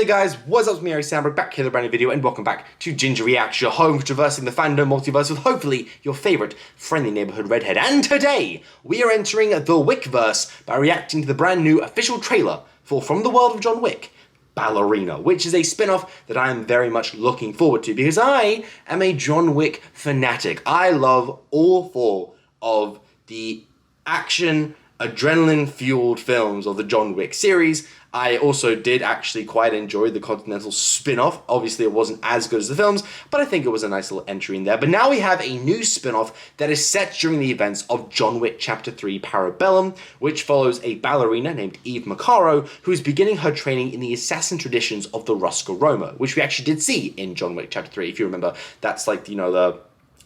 guys, what's up, Mary Sandberg, back here with a brand new video, and welcome back to Gingy Reacts, your home for traversing the fandom multiverse with hopefully your favourite friendly neighbourhood redhead. And today, we are entering the Wickverse by reacting to the brand new official trailer for From the World of John Wick, Ballerina, which is a spin-off that I am very much looking forward to because I am a John Wick fanatic. I love all four of the action, adrenaline-fueled films of the John Wick series. I also did actually quite enjoy the Continental spin-off. Obviously, it wasn't as good as the films, but I think it was a nice little entry in there. But now we have a new spin-off that is set during the events of John Wick Chapter 3 Parabellum, which follows a ballerina named Eve Macarro, who is beginning her training in the assassin traditions of the Roscoe Roma, which we actually did see in John Wick Chapter 3. If you remember, that's like, you know,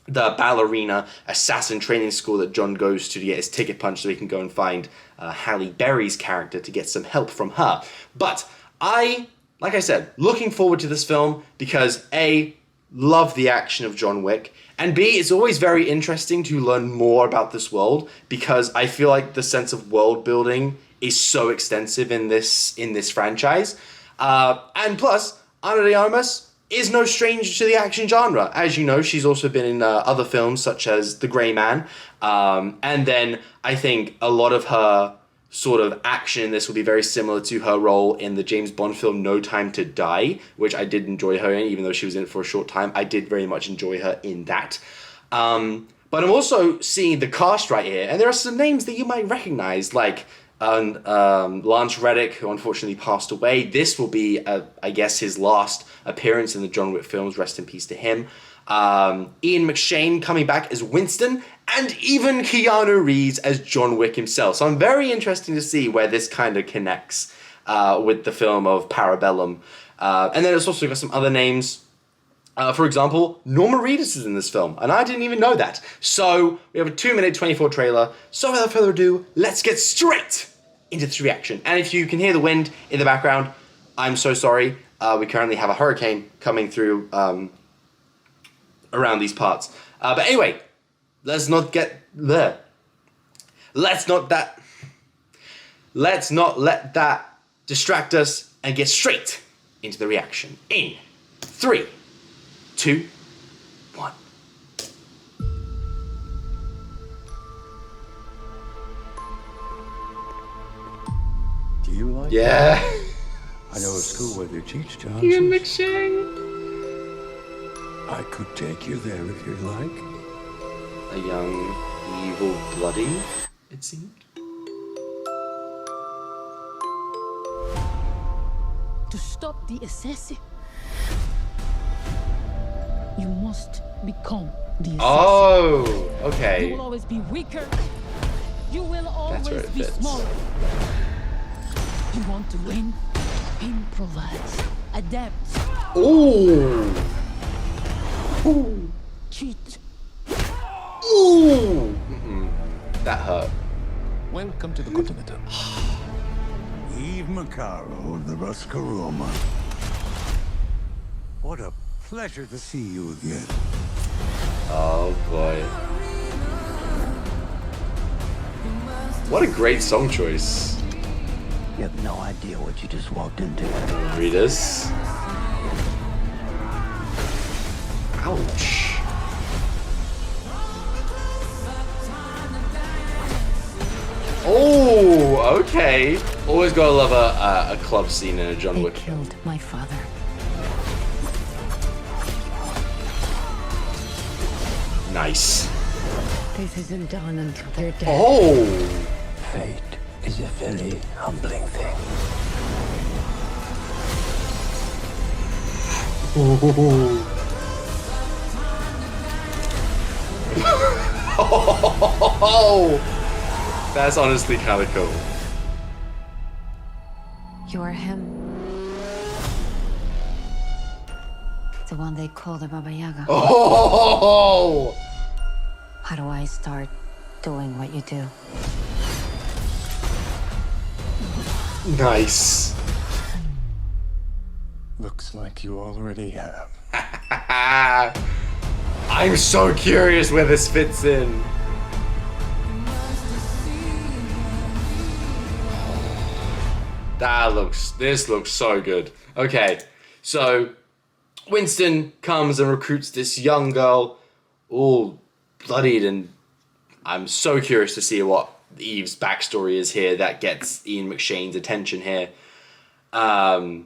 the ballerina assassin training school that John goes to get his ticket punched so he can go and find Halle Berry's character to get some help from her. But like I said, looking forward to this film because A, love the action of John Wick, and B, it's always very interesting to learn more about this world because I feel like the sense of world building is so extensive in this franchise. And plus, Ana de Armas is no stranger to the action genre. As you know, she's also been in other films such as The Grey Man. And then I think a lot of her sort of action in this will be very similar to her role in the James Bond film No Time to Die, which I did enjoy her in, even though she was in it for a short time. I did very much enjoy her in that. But I'm also seeing the cast right here, and there are some names that you might recognize, like Lance Reddick, who unfortunately passed away. This will be, I guess, his last appearance in the John Wick films. Rest in peace to him. Ian McShane coming back as Winston, and even Keanu Reeves as John Wick himself. So I'm very interested to see where this kind of connects with the film of Parabellum. And then it's also got some other names. For example, Norma Reedus is in this film, and I didn't even know that. So we have a 2-minute 24 trailer. So without further ado, let's get straight into this reaction. And if you can hear the wind in the background, I'm so sorry. We currently have a hurricane coming through around these parts. But anyway, let's not get there. Let's not let that distract us and get straight into the reaction. In 3, 2, 1. Do you like Yeah. that? I know a school where they teach dances. Ian McShane. I could take you there if you'd like. A young, evil, bloody, it seemed. To stop the assassin, you must become the assassin. Oh, okay. You will always be weaker. You will always where it be fits. smaller. You want to win? Improvise. Adapt. Ooh. Ooh. Cheat. Ooh. That hurt. Welcome to the Continental. Eve Macarro of the Roscoe Roma. What a pleasure to see you again. Oh boy. What a great song choice. You have no idea what you just walked into. Read us. Ouch. Oh, okay. Always gotta love a club scene in a John They Wick. killed my father. Nice. This isn't done until they're dead. Oh. Fate is a very humbling thing. Oh. That's honestly kind of cool. You're him. The one they call the Baba Yaga. Oh. How do I start doing what you do? Nice. Looks like you already have. I'm so curious where this fits in. This looks so good. Okay, so Winston comes and recruits this young girl, all bloodied, and I'm so curious to see what Eve's backstory is here that gets Ian McShane's attention here. But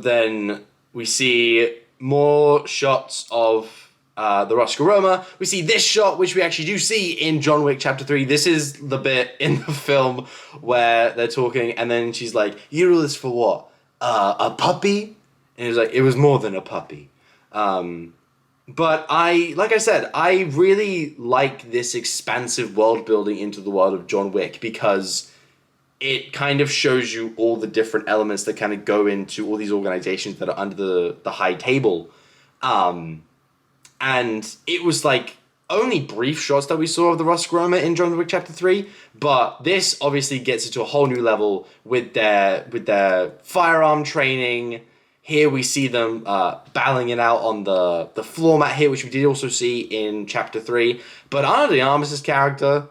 then we see more shots of the Roscaroma. We see this shot, which we actually do see in John Wick Chapter 3. This is the bit in the film where they're talking, and then she's like, "You do this for what? A puppy?" And he's like, "It was more than a puppy." But like I said, I really like this expansive world building into the world of John Wick because it kind of shows you all the different elements that kind of go into all these organizations that are under the high table. And it was like only brief shots that we saw of the Roscaroma in John Wick Chapter 3, but this obviously gets it to a whole new level with their firearm training. Here we see them battling it out on the floor mat here, which we did also see in Chapter 3. But Ana de Armas' character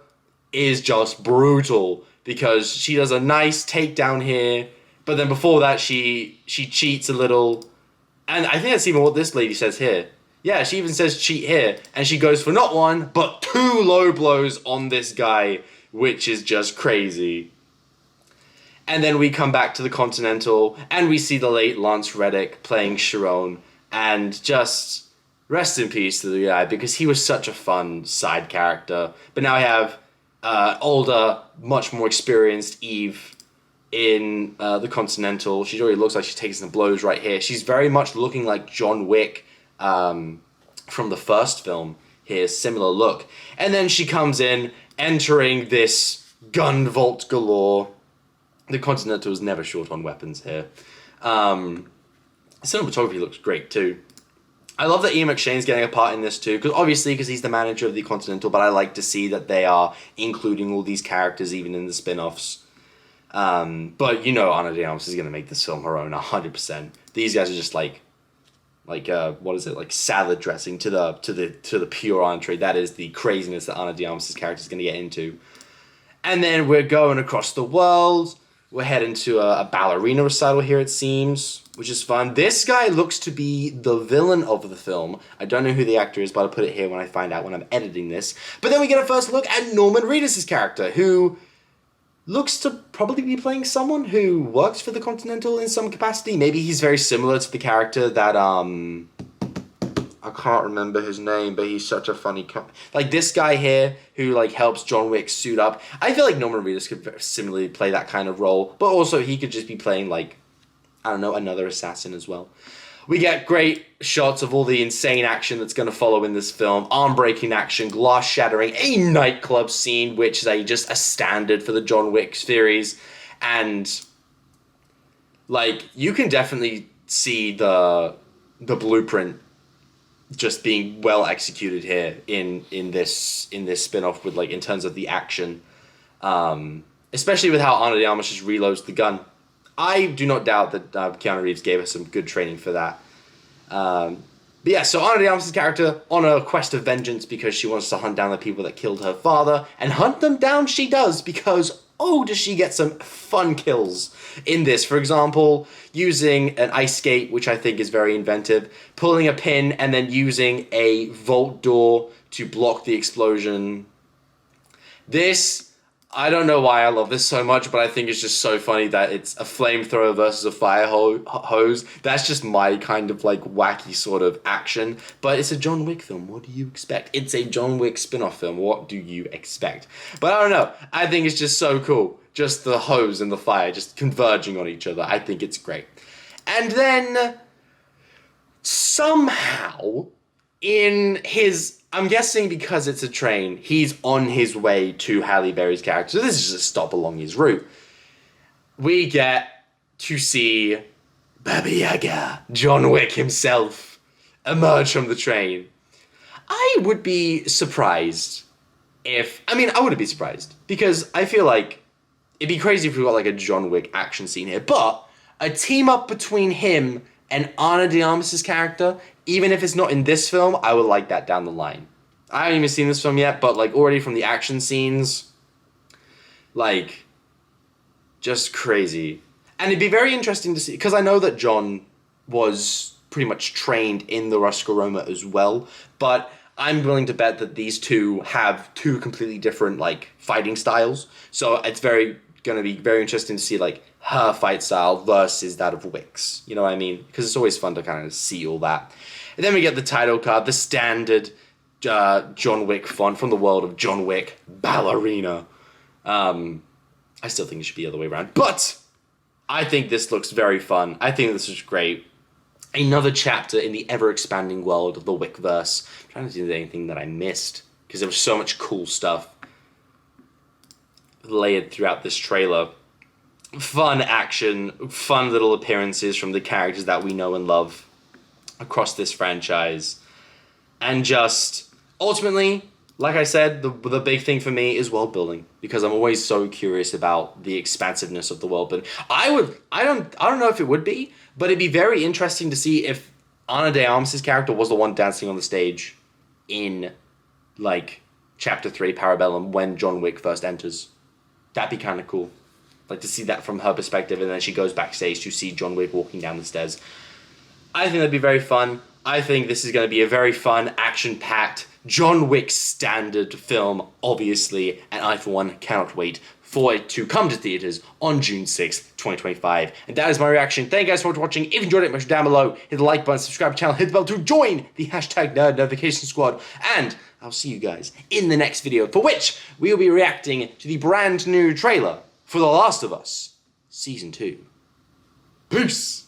is just brutal because she does a nice takedown here, but then before that she cheats a little. And I think that's even what this lady says here. Yeah, she even says cheat here, and she goes for not one, but 2 low blows on this guy, which is just crazy. And then we come back to the Continental, and we see the late Lance Reddick playing Chiron, and just rest in peace to the guy, because he was such a fun side character. But now I have older, much more experienced Eve in the Continental. She already looks like she's taking some blows right here. She's very much looking like John Wick from the first film here, similar look. And then she comes in, entering this gun vault galore. The Continental is never short on weapons here. Cinematography looks great too. I love that Ian McShane's getting a part in this too, because he's the manager of the Continental, but I like to see that they are including all these characters even in the spin-offs. But you know Ana de Armas is going to make this film her own 100%. These guys are just like what is it, like salad dressing to the pure entree. That is the craziness that Ana de Armas' character is going to get into. And then we're going across the world. We're heading to a ballerina recital here, it seems, which is fun. This guy looks to be the villain of the film. I don't know who the actor is, but I'll put it here when I find out when I'm editing this. But then we get a first look at Norman Reedus' character, who looks to probably be playing someone who works for the Continental in some capacity. Maybe he's very similar to the character that, I can't remember his name, but he's such a funny... like, this guy here, who, like, helps John Wick suit up. I feel like Norman Reedus could similarly play that kind of role, but also he could just be playing, like, I don't know, another assassin as well. We get great shots of all the insane action that's going to follow in this film. Arm-breaking action, glass-shattering, a nightclub scene, which is just a standard for the John Wick series. And, like, you can definitely see the blueprint just being well executed here in this spin-off with, like, in terms of the action. Especially with how Ana de Armas just reloads the gun. I do not doubt that Keanu Reeves gave us some good training for that. But yeah, so Ana de Armas' character on a quest of vengeance because she wants to hunt down the people that killed her father. And hunt them down she does because, oh, does she get some fun kills in this. For example, using an ice skate, which I think is very inventive. Pulling a pin and then using a vault door to block the explosion. This... I don't know why I love this so much, but I think it's just so funny that it's a flamethrower versus a fire hose. That's just my kind of, like, wacky sort of action. But it's a John Wick film. What do you expect? It's a John Wick spin-off film. What do you expect? But I don't know. I think it's just so cool. Just the hose and the fire just converging on each other. I think it's great. And then somehow in his... I'm guessing because it's a train, he's on his way to Halle Berry's character. So this is just a stop along his route. We get to see Baba Yaga, John Wick himself, emerge from the train. I would be surprised if... I wouldn't be surprised. Because I feel like it'd be crazy if we got like a John Wick action scene here. But a team up between him and Ana de Armas' character... Even if it's not in this film, I would like that down the line. I haven't even seen this film yet, but like already from the action scenes, like, just crazy. And it'd be very interesting to see, because I know that John was pretty much trained in the Roscoroma as well, but I'm willing to bet that these two have two completely different, like, fighting styles. So it's going to be very interesting to see, like, her fight style versus that of Wick's. You know what I mean? Because it's always fun to kind of see all that. And then we get the title card, the standard John Wick font from the world of John Wick, Ballerina. I still think it should be the other way around. But I think this looks very fun. I think this is great. Another chapter in the ever-expanding world of the Wickverse. I'm trying to think of anything that I missed, because there was so much cool stuff layered throughout this trailer. Fun action, fun little appearances from the characters that we know and love across this franchise. And just, ultimately, like I said, the big thing for me is world building, because I'm always so curious about the expansiveness of the world building. I don't know if it would be, but it'd be very interesting to see if Ana de Armas' character was the one dancing on the stage in, like, Chapter 3, Parabellum, when John Wick first enters. That'd be kind of cool. Like, to see that from her perspective, and then she goes backstage to see John Wick walking down the stairs. I think that'd be very fun. I think this is going to be a very fun, action-packed, John Wick standard film, obviously, and I, for one, cannot wait for it to come to theaters on June 6th, 2025. And that is my reaction. Thank you guys so much for watching. If you enjoyed it, make sure down below, hit the like button, subscribe to the channel, hit the bell to join the hashtag Nerd Notification Squad, and I'll see you guys in the next video, for which we will be reacting to the brand new trailer for The Last of Us Season 2. Peace!